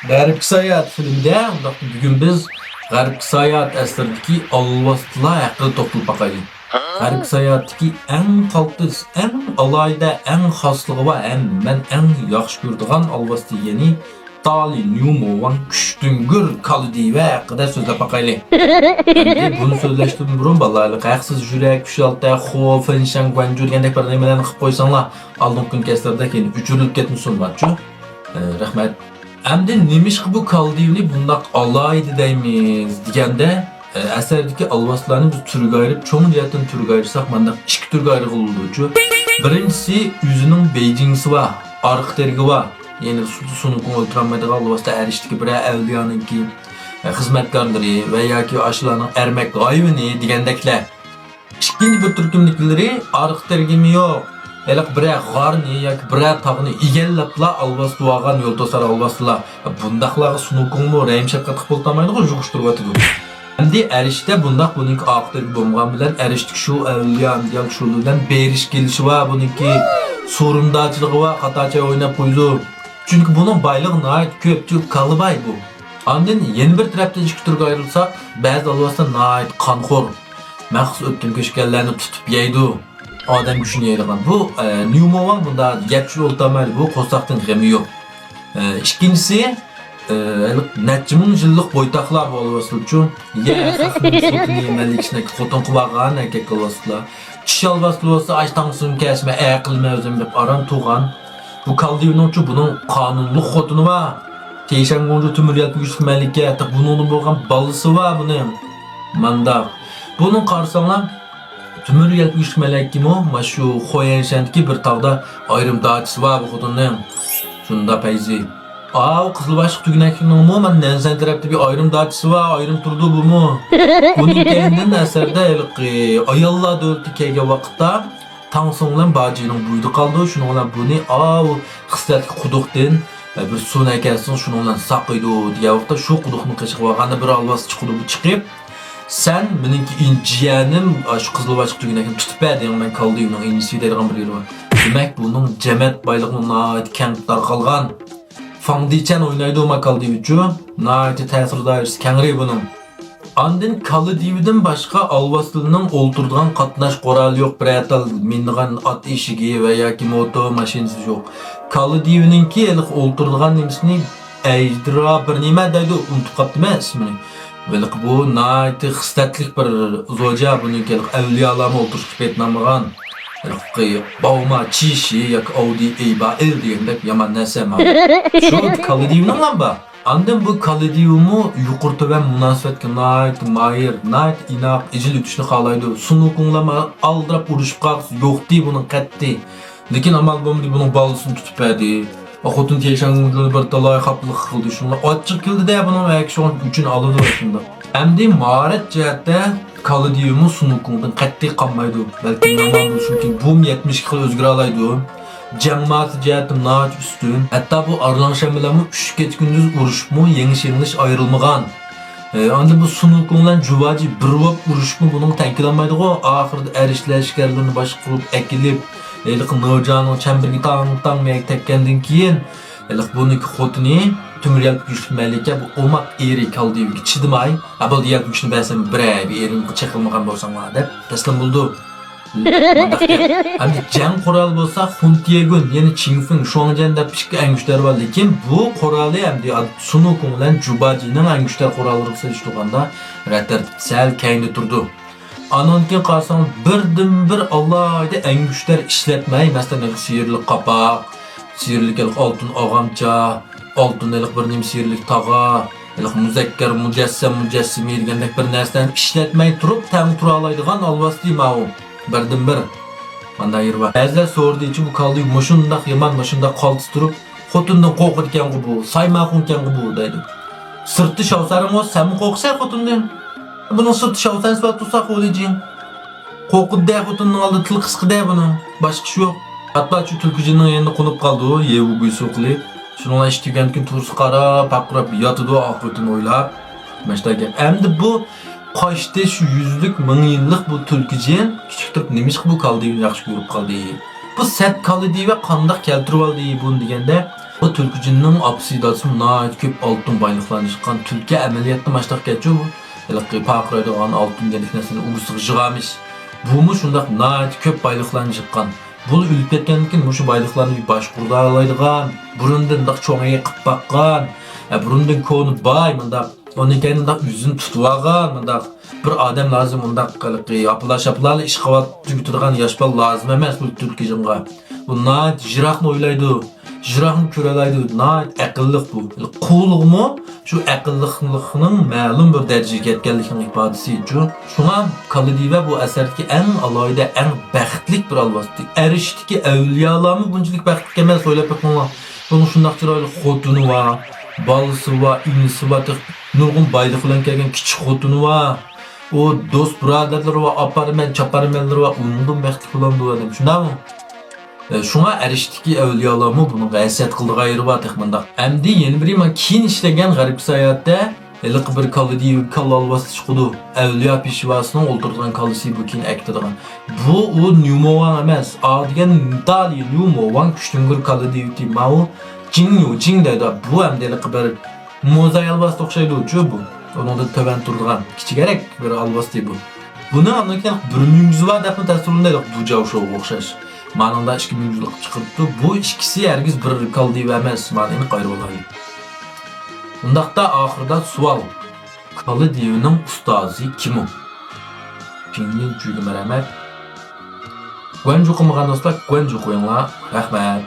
G'arbki sayohat filmida bugun biz G'arbki sayohat asridagi alvostlar haqida to'xtalib baqaylik. G'arbki sayohatdagi eng qaltis, eng alayda, eng xosligi va men eng yaxshi ko'radigan alvost degani Tali Newmov'un Küştüngür Kaldive haqida so'zlab baqaylik. Endi buni so'zlashdan burun balalar haqsiz yurak, kushalta, xof, inshan, gwanjur degandek bir nimalarni qilib qo'ysanglar, oldingi kun kaslarda keyin uchirilib ketmasin barcha. Rahmat. Endi nemişki bu Kaldivni bundaq alaydı deymiz deganda asardagi alvostlarni biz turga ayirib, cho'ng jihatdan turga ayirsak, manda ikki turga ayrıluvchi. Birinchisi o'zining Beijingsi va arxitergi va ya'ni suni o'ltirolmaydigan alvostlar erishdiki bir avliyoninki xizmatkorlari va yoki ashlarning ermak g'oyivini degandeklar. İkinci bir turkumlikleri arxitergimi yo'q. Elak birer g'arni yoki birer tog'ni egallabla alvast tuvagan yo'l to'sar alvastlar. Bundaqlarga sunukungmi rayim shafqat qilib bo'ltamaydi-ku, juqishtirib o'tadi. Endi erishda bundaq buning oqtirib bo'lgan bilan erishdik shu avliyan degan shulardan berish kelishi va buningki sorundachiligi va qatacha o'ynab qo'ydi. Chunki buning boyligi nihoyat ko'p qalbay bu. Ondan yana bir tarafdan ikki turga ayrilsak, ba'zi alvastlar nihoyat qonxo'r, maxsus o'tgan ko'chganlarni tutib yeydi. Adam gücünü yayılan. Bu Newmov'un bunda geçici oltamaydı. Bu kostaktan gemi yok. İkincisi neçe min yıllık boytaklar bu alvasılıçı. Ya xalqning sotini yemelikçindeki xotin qıvağan erkek alvasılar. Kişi alvasılı olsa açtansın kesme, aqilme özüm deb aran tuğan. Bu Kaldivning bunun qonunluq xotini var. Teşen gonca tümür yalpı güçlük melike, hatta bunun bo'lgan balысы var bunun. Manda. Bunun qarsanlar Tümür yelp üçmelekkim o, şu Xoyanshandagi bir tağda ayrım dağçısı var bu xotinning. Şunda payzi. O Qizilbaşıq tugunakning mu, men Nansan tarafda bir ayrım dağçısı var, ayrım turdi bu mu? Buning kendinden asarda ayollar dövlati kelgan vaqtda Tangsonglan bajining buydi qaldi, shuning bilan buni xislatli quduqdan bir suv akasin shuning bilan saqiydi degan vaqtda shu quduqni qichiqib olganda bir alvas chiqib sen benimki inciyenim şu Qizilbaşıq tugunakini tutib berdiğin men Kaldivning incisi deydigan bir yeri var. Demek bunun cemet baylığının naiti keng tarqalgan. Fangdichan oynaydı o Kaldivchu. Naiti ta'sir doirasi kengri bunun. Andin Kaldivdan boshqa alvastlarning o'ltirdigan qatnash quroli yo'q, biratal mindigan at eshigi va yoki moto mashinasi yo'q. Kaldivninki o'ltirdigan nimasini Ajdra bir nima deydi, unutib qopdimi ismini. Velik bu naiti xislatlik bir zoja buniki avliyolarni o'ltirishib ketmagan. Bavma chishi yoki Audi A-el degandek yomon narsa emas. Shu Kaldivning lamba. Andan bu Kaldivmi yuqorti va munosabatga naiti mayir, naiti inoq ijil o'tishni xohlaydi. Sunukunglarni aldirab urishib qolsa yo'qdi buning qatti. Lekin amal bo'lmadi buning bolasini tutib berdi. Xotin teşangunjuni bir talay xaplik qildi. Shunlar ochiq keldi-da buni aksiyon uchun oladi shunda. Endi maharat jihatda Kaldivmi sunukungdan qat'iy qolmaydi. Balki normal chunki bu 70 xil o'zgara oladi. Jamoat jihatdan nach ustun. Hatto bu arlanshan bilan 3 kecha kunduz urushibmi, yengish ayrilmagan. Endi bu sunukunglar juvaji bir vaqt urushibmi buning tankilanmaydi-ku. Oxirida erishlarishlarni boshqarib akilib Elik Nurcan'ın çembirgi tang tekkendan keyin buniki xotini tümür yelp güçlü melike bu omak eri Kaldivga chidamay, bu yelp güçlü bersam bir erim chaqilmagan bo'lsanglar deb taslim bo'ldi. Endi jang qurol bo'lsa Xuntiyegun, ya'ni Qingfeng, Shuangjian deb ikki angishlar bor, lekin bu quroli endi Sunukung bilan Jubajining angishlar qurollari hisoblashganda ratar sal kayni turdi. Anonki qarsan birdan bir Allohga angishlar ishlatmay, masalan siyirlik qapoq, siyirlik oltin og'amcha, oltinlik bir nim siyirlik tog'a, muzakkar mujassam degandek bir narsani ishlatmay turib tang tura oladigan alvasti ma'u. Birdan bir. Mana yerba. Ba'zilar so'rdi-chi bu Kaldiv mushundaq yomon, mushundaq qoltis turib, xotindan qo'rqadigan bu, saymaqunkan bu deydi. Sirti shavsaring o'z, sen qo'rqsan xotindan. Bunun sırtı şavsan sıfat tutsak olacağım. Korkuda xotinning oldi til qisqida buni. Boshqa ish yo'q. Hatto shu tulkijinin yanında qo'nib qoldi, yev guysi qilib. Shuningdan ishtigan kun tursi qarab, paqirab yotidi oxiratini o'ylab. Mashtaga. Endi bu qochdi shu 100lik, 1000 yillik bu tulkijin kichik turib nimish bu Kaldivni yaxshi ko'rib qoldi. Bu sat Kaldiva qandoq keltirib oldi buni deganda, O Türkücünün apsidası nait köp altın baylıklarını çıkan Türkiye əməliyyatda maçlaq geçiyor bu. Elə pakıraydıqan altın deliknesini uğursuz jıgamış. Bu mu şundaq nait köp baylıklarını çıkan. Bu ülüp ketkenlikin şu baylıklarını bir başkurda alaydıgan. Burundan da çoğaya qıp bakkan. Burundan konu bay mındaq. Onun kendi da yüzünü tutuvagan mındaq. Bir adam lazım mındaq yapılar iş qavat tügütürgan yaşbal lazım emas bu Türkücünga. Bu nait jiraqını oylaydı. Jirahın körelaydı, nait aqıllık bu. Qulluq mu? Şu aqıllıqlığının ma'lum bir dərəcəyə yetkenlikinin ifadesi. Şuna Kalıdive bu əsərdəki en alayda, en bəxtlik bir alvastı. Erişdiki evliyalarımız bunçilik bəxtlik emas söylep bakmalar. Bunun şundaq çıraylı xotunu var, balısı var, inisi var, nurgun baylık bilen kelgen kiçik xotunu var. O dost braderleri var, aparmen, çaparmenleri var. Ondan bəxtlik bulan bu adam. Şunda mı? Şuna erişdiki evliyalarımı bunun gayset kıldığı ayrı var tıkmında. Hem de yeni bir iman kin işlegen garip sayatte elik bir kalı diye kalı alvası çıkıdı. Evliya pişivasının oldurduğun kalısı bu kin ektidiğin. Bu o nümovan emez. Adigen dali nümovan küçtüngür kalı diye ma o cin dedi. Bu hem de elik bir mozay alvası okşaydı uçuyor bu. Onu da töven turduğun. Kiçi gerek bir alvası diye bu. Bunu anlarken bir müngüzü var defne tasvirinde bu cavşoğu okşaş. Manında 2000 yıllık çıkıptı. Bu ikisi hergiz bir kaldı vermez. Manini gayrı olayı. Bundaqda ahırda sual. Kalı divinin ustazı kim o? Pingin cüydü merhamet. Gwencu kımıgan dostlar, gwencu koyunlar. Rahmet.